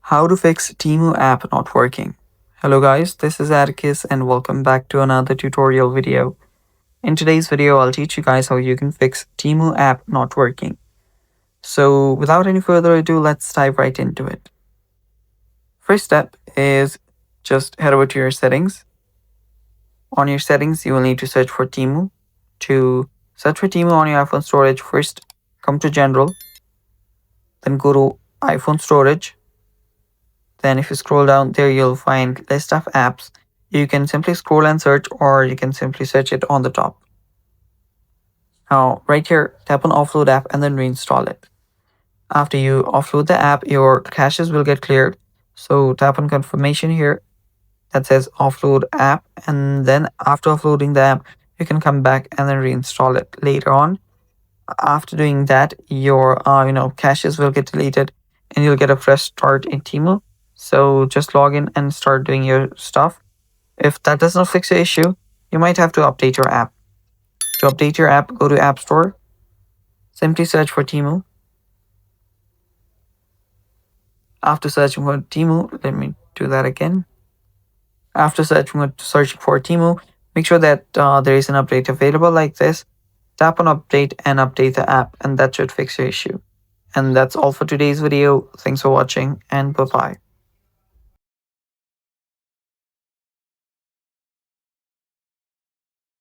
How to fix Temu app not working. Hello guys, this is Atticus and welcome back to another tutorial video. In today's video, I'll teach you guys how you can fix Temu app not working. So without any further ado, let's dive right into it. First step is just head over to your settings. On your settings, you will need to search for Temu. To search for Temu on your iPhone storage, first come to General, then go to iPhone storage. Then if you scroll down there, you'll find list of apps. You can simply scroll and search, or you can simply search it on the top. Now, right here, tap on offload app and then reinstall it. After you offload the app, your caches will get cleared. So tap on confirmation here that says offload app, and then after offloading the app, you can come back and then reinstall it later on. After doing that, your caches will get deleted and you'll get a fresh start in Temu. So just log in and start doing your stuff. If that does not fix your issue, you might have to update your app. To update your app, go to App Store. Simply search for Temu. After searching for Temu, let me do that again. After searching for Temu, make sure that there is an update available like this. Tap on update and update the app, and that should fix your issue. And that's all for today's video. Thanks for watching and bye-bye.